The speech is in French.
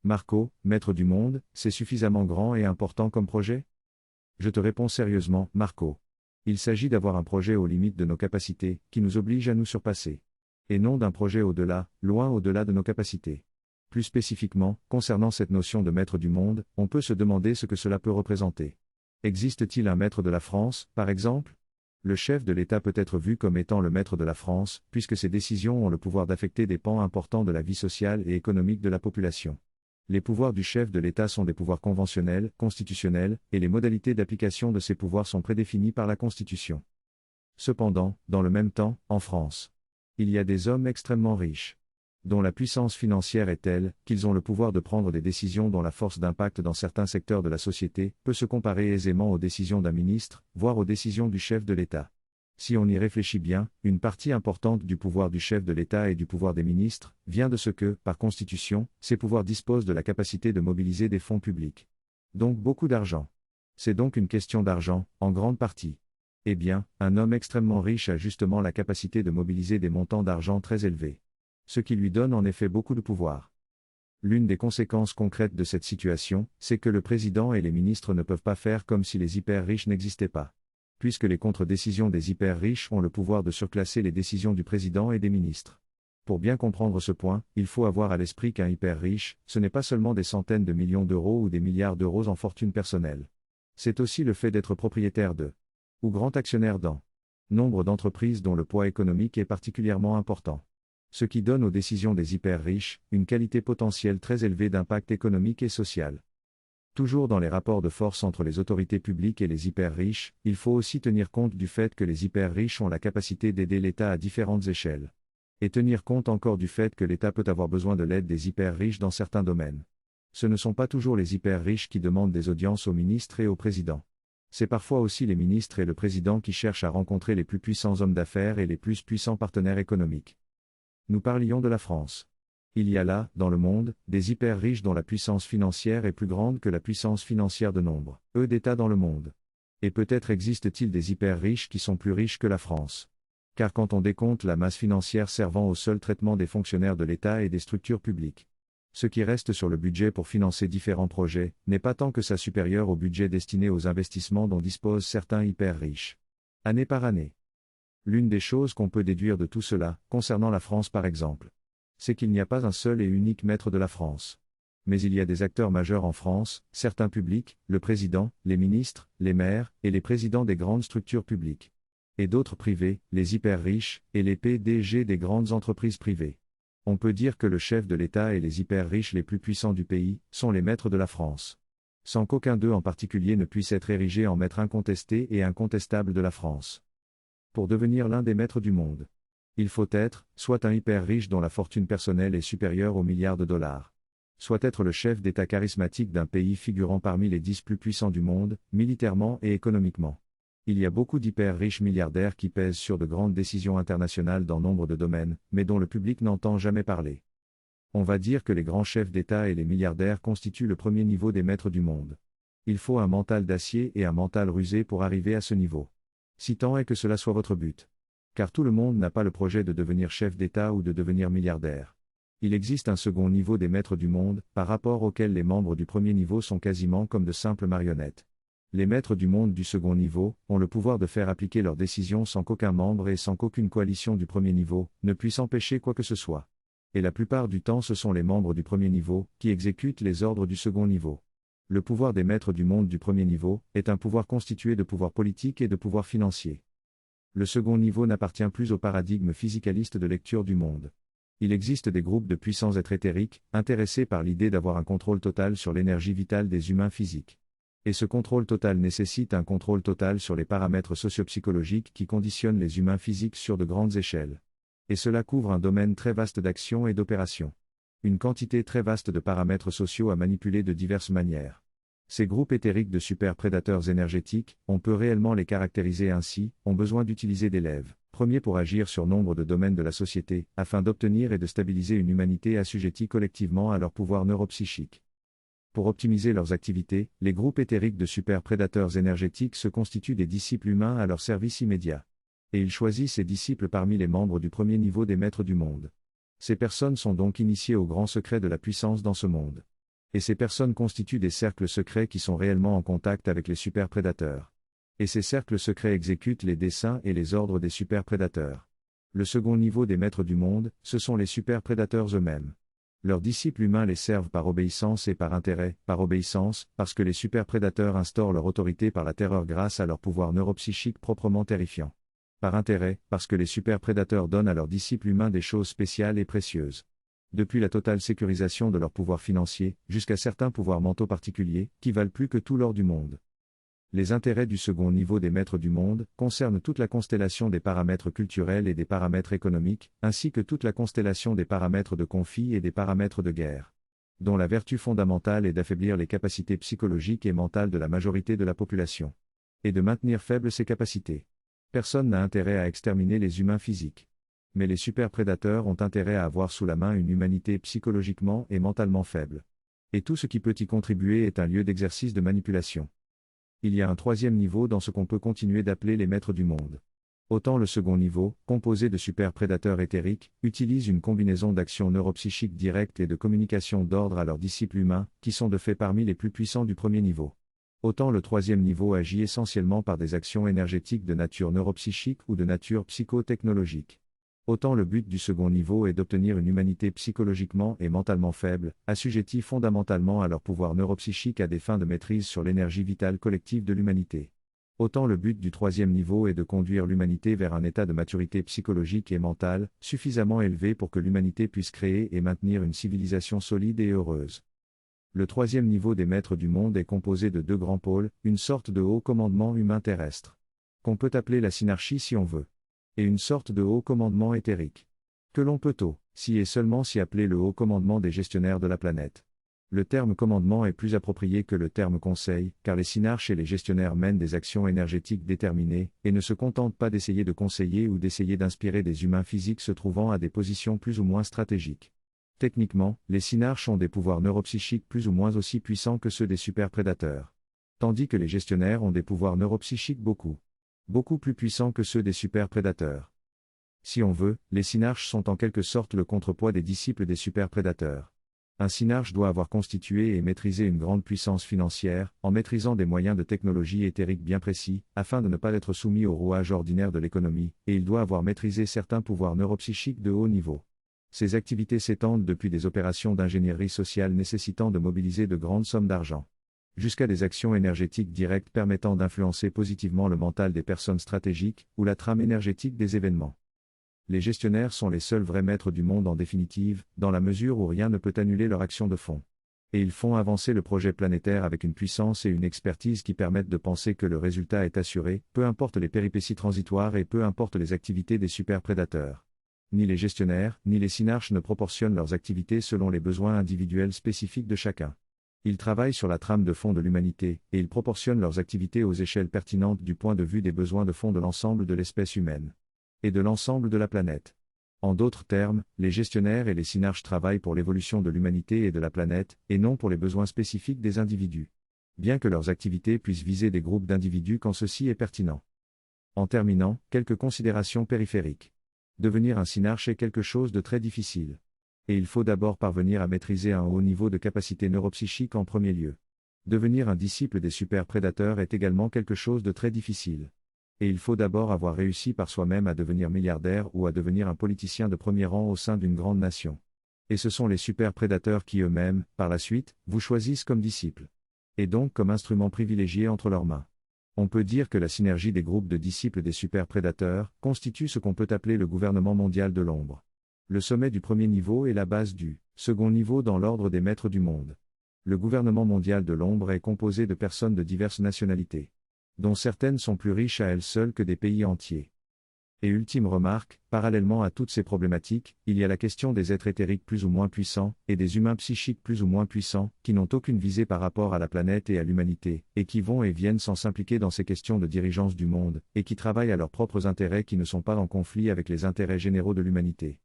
Marco, maître du monde, c'est suffisamment grand et important comme projet? Je te réponds sérieusement, Marco. Il s'agit d'avoir un projet aux limites de nos capacités, qui nous oblige à nous surpasser. Et non d'un projet au-delà, loin au-delà de nos capacités. Plus spécifiquement, concernant cette notion de maître du monde, on peut se demander ce que cela peut représenter. Existe-t-il un maître de la France, par exemple? Le chef de l'État peut être vu comme étant le maître de la France, puisque ses décisions ont le pouvoir d'affecter des pans importants de la vie sociale et économique de la population. Les pouvoirs du chef de l'État sont des pouvoirs conventionnels, constitutionnels, et les modalités d'application de ces pouvoirs sont prédéfinies par la Constitution. Cependant, dans le même temps, en France, il y a des hommes extrêmement riches, dont la puissance financière est telle qu'ils ont le pouvoir de prendre des décisions dont la force d'impact dans certains secteurs de la société peut se comparer aisément aux décisions d'un ministre, voire aux décisions du chef de l'État. Si on y réfléchit bien, une partie importante du pouvoir du chef de l'État et du pouvoir des ministres vient de ce que, par constitution, ces pouvoirs disposent de la capacité de mobiliser des fonds publics. Donc beaucoup d'argent. C'est donc une question d'argent, en grande partie. Eh bien, un homme extrêmement riche a justement la capacité de mobiliser des montants d'argent très élevés. Ce qui lui donne en effet beaucoup de pouvoir. L'une des conséquences concrètes de cette situation, c'est que le président et les ministres ne peuvent pas faire comme si les hyper-riches n'existaient pas. Puisque les contre-décisions des hyper-riches ont le pouvoir de surclasser les décisions du président et des ministres. Pour bien comprendre ce point, il faut avoir à l'esprit qu'un hyper-riche, ce n'est pas seulement des centaines de millions d'euros ou des milliards d'euros en fortune personnelle. C'est aussi le fait d'être propriétaire de, ou grand actionnaire dans, nombre d'entreprises dont le poids économique est particulièrement important. Ce qui donne aux décisions des hyper-riches une qualité potentielle très élevée d'impact économique et social. Toujours dans les rapports de force entre les autorités publiques et les hyper-riches, il faut aussi tenir compte du fait que les hyper-riches ont la capacité d'aider l'État à différentes échelles. Et tenir compte encore du fait que l'État peut avoir besoin de l'aide des hyper-riches dans certains domaines. Ce ne sont pas toujours les hyper-riches qui demandent des audiences aux ministres et au président. C'est parfois aussi les ministres et le président qui cherchent à rencontrer les plus puissants hommes d'affaires et les plus puissants partenaires économiques. Nous parlions de la France. Il y a là, dans le monde, des hyper-riches dont la puissance financière est plus grande que la puissance financière de nombre, d'États dans le monde. Et peut-être existe-t-il des hyper-riches qui sont plus riches que la France. Car quand on décompte la masse financière servant au seul traitement des fonctionnaires de l'État et des structures publiques, ce qui reste sur le budget pour financer différents projets, n'est pas tant que ça supérieur au budget destiné aux investissements dont disposent certains hyper-riches. Année par année. L'une des choses qu'on peut déduire de tout cela, concernant la France par exemple, c'est qu'il n'y a pas un seul et unique maître de la France. Mais il y a des acteurs majeurs en France, certains publics, le président, les ministres, les maires, et les présidents des grandes structures publiques. Et d'autres privés, les hyper-riches, et les PDG des grandes entreprises privées. On peut dire que le chef de l'État et les hyper-riches les plus puissants du pays, sont les maîtres de la France. Sans qu'aucun d'eux en particulier ne puisse être érigé en maître incontesté et incontestable de la France. Pour devenir l'un des maîtres du monde, il faut être, soit un hyper-riche dont la fortune personnelle est supérieure aux milliards de dollars, soit être le chef d'État charismatique d'un pays figurant parmi les 10 plus puissants du monde, militairement et économiquement. Il y a beaucoup d'hyper-riches milliardaires qui pèsent sur de grandes décisions internationales dans nombre de domaines, mais dont le public n'entend jamais parler. On va dire que les grands chefs d'État et les milliardaires constituent le premier niveau des maîtres du monde. Il faut un mental d'acier et un mental rusé pour arriver à ce niveau. Si tant est que cela soit votre but. Car tout le monde n'a pas le projet de devenir chef d'État ou de devenir milliardaire. Il existe un second niveau des maîtres du monde, par rapport auquel les membres du premier niveau sont quasiment comme de simples marionnettes. Les maîtres du monde du second niveau ont le pouvoir de faire appliquer leurs décisions sans qu'aucun membre et sans qu'aucune coalition du premier niveau ne puisse empêcher quoi que ce soit. Et la plupart du temps ce sont les membres du premier niveau qui exécutent les ordres du second niveau. Le pouvoir des maîtres du monde du premier niveau est un pouvoir constitué de pouvoir politique et de pouvoir financier. Le second niveau n'appartient plus au paradigme physicaliste de lecture du monde. Il existe des groupes de puissants êtres éthériques, intéressés par l'idée d'avoir un contrôle total sur l'énergie vitale des humains physiques. Et ce contrôle total nécessite un contrôle total sur les paramètres socio-psychologiques qui conditionnent les humains physiques sur de grandes échelles. Et cela couvre un domaine très vaste d'action et d'opération. Une quantité très vaste de paramètres sociaux à manipuler de diverses manières. Ces groupes éthériques de super-prédateurs énergétiques, on peut réellement les caractériser ainsi, ont besoin d'utiliser des lèvres, premiers pour agir sur nombre de domaines de la société, afin d'obtenir et de stabiliser une humanité assujettie collectivement à leur pouvoir neuropsychique. Pour optimiser leurs activités, les groupes éthériques de super-prédateurs énergétiques se constituent des disciples humains à leur service immédiat. Et ils choisissent ces disciples parmi les membres du premier niveau des maîtres du monde. Ces personnes sont donc initiées aux grands secrets de la puissance dans ce monde. Et ces personnes constituent des cercles secrets qui sont réellement en contact avec les superprédateurs. Et ces cercles secrets exécutent les desseins et les ordres des superprédateurs. Le second niveau des maîtres du monde, ce sont les superprédateurs eux-mêmes. Leurs disciples humains les servent par obéissance et par intérêt, par obéissance, parce que les superprédateurs instaurent leur autorité par la terreur grâce à leur pouvoir neuropsychique proprement terrifiant. Par intérêt, parce que les superprédateurs donnent à leurs disciples humains des choses spéciales et précieuses. Depuis la totale sécurisation de leur pouvoir financier, jusqu'à certains pouvoirs mentaux particuliers, qui valent plus que tout l'or du monde. Les intérêts du second niveau des maîtres du monde concernent toute la constellation des paramètres culturels et des paramètres économiques, ainsi que toute la constellation des paramètres de conflit et des paramètres de guerre, dont la vertu fondamentale est d'affaiblir les capacités psychologiques et mentales de la majorité de la population, et de maintenir faibles ces capacités. Personne n'a intérêt à exterminer les humains physiques. Mais les superprédateurs ont intérêt à avoir sous la main une humanité psychologiquement et mentalement faible. Et tout ce qui peut y contribuer est un lieu d'exercice de manipulation. Il y a un troisième niveau dans ce qu'on peut continuer d'appeler les maîtres du monde. Autant le second niveau, composé de superprédateurs éthériques, utilise une combinaison d'actions neuropsychiques directes et de communication d'ordre à leurs disciples humains, qui sont de fait parmi les plus puissants du premier niveau. Autant le troisième niveau agit essentiellement par des actions énergétiques de nature neuropsychique ou de nature psychotechnologique. Autant le but du second niveau est d'obtenir une humanité psychologiquement et mentalement faible, assujettie fondamentalement à leur pouvoir neuropsychique à des fins de maîtrise sur l'énergie vitale collective de l'humanité. Autant le but du troisième niveau est de conduire l'humanité vers un état de maturité psychologique et mentale, suffisamment élevé pour que l'humanité puisse créer et maintenir une civilisation solide et heureuse. Le troisième niveau des maîtres du monde est composé de deux grands pôles, une sorte de haut commandement humain terrestre, qu'on peut appeler la synarchie si on veut, et une sorte de haut commandement éthérique, que l'on peut si et seulement si appeler le haut commandement des gestionnaires de la planète. Le terme commandement est plus approprié que le terme conseil, car les synarches et les gestionnaires mènent des actions énergétiques déterminées, et ne se contentent pas d'essayer de conseiller ou d'essayer d'inspirer des humains physiques se trouvant à des positions plus ou moins stratégiques. Techniquement, les synarches ont des pouvoirs neuropsychiques plus ou moins aussi puissants que ceux des superprédateurs. Tandis que les gestionnaires ont des pouvoirs neuropsychiques beaucoup plus puissants que ceux des superprédateurs. Si on veut, les synarches sont en quelque sorte le contrepoids des disciples des superprédateurs. Un synarche doit avoir constitué et maîtrisé une grande puissance financière, en maîtrisant des moyens de technologie éthérique bien précis, afin de ne pas être soumis au rouage ordinaire de l'économie, et il doit avoir maîtrisé certains pouvoirs neuropsychiques de haut niveau. Ces activités s'étendent depuis des opérations d'ingénierie sociale nécessitant de mobiliser de grandes sommes d'argent, jusqu'à des actions énergétiques directes permettant d'influencer positivement le mental des personnes stratégiques, ou la trame énergétique des événements. Les gestionnaires sont les seuls vrais maîtres du monde en définitive, dans la mesure où rien ne peut annuler leur action de fond. Et ils font avancer le projet planétaire avec une puissance et une expertise qui permettent de penser que le résultat est assuré, peu importe les péripéties transitoires et peu importe les activités des superprédateurs. Ni les gestionnaires, ni les synarches ne proportionnent leurs activités selon les besoins individuels spécifiques de chacun. Ils travaillent sur la trame de fond de l'humanité, et ils proportionnent leurs activités aux échelles pertinentes du point de vue des besoins de fond de l'ensemble de l'espèce humaine. Et de l'ensemble de la planète. En d'autres termes, les gestionnaires et les synarches travaillent pour l'évolution de l'humanité et de la planète, et non pour les besoins spécifiques des individus. Bien que leurs activités puissent viser des groupes d'individus quand ceci est pertinent. En terminant, quelques considérations périphériques. Devenir un synarche est quelque chose de très difficile. Et il faut d'abord parvenir à maîtriser un haut niveau de capacité neuropsychique en premier lieu. Devenir un disciple des superprédateurs est également quelque chose de très difficile. Et il faut d'abord avoir réussi par soi-même à devenir milliardaire ou à devenir un politicien de premier rang au sein d'une grande nation. Et ce sont les superprédateurs qui eux-mêmes, par la suite, vous choisissent comme disciples. Et donc comme instrument privilégié entre leurs mains. On peut dire que la synergie des groupes de disciples des superprédateurs constitue ce qu'on peut appeler le gouvernement mondial de l'ombre. Le sommet du premier niveau est la base du second niveau dans l'ordre des maîtres du monde. Le gouvernement mondial de l'ombre est composé de personnes de diverses nationalités, dont certaines sont plus riches à elles seules que des pays entiers. Et ultime remarque, parallèlement à toutes ces problématiques, il y a la question des êtres éthériques plus ou moins puissants, et des humains psychiques plus ou moins puissants, qui n'ont aucune visée par rapport à la planète et à l'humanité, et qui vont et viennent sans s'impliquer dans ces questions de dirigeance du monde, et qui travaillent à leurs propres intérêts qui ne sont pas en conflit avec les intérêts généraux de l'humanité.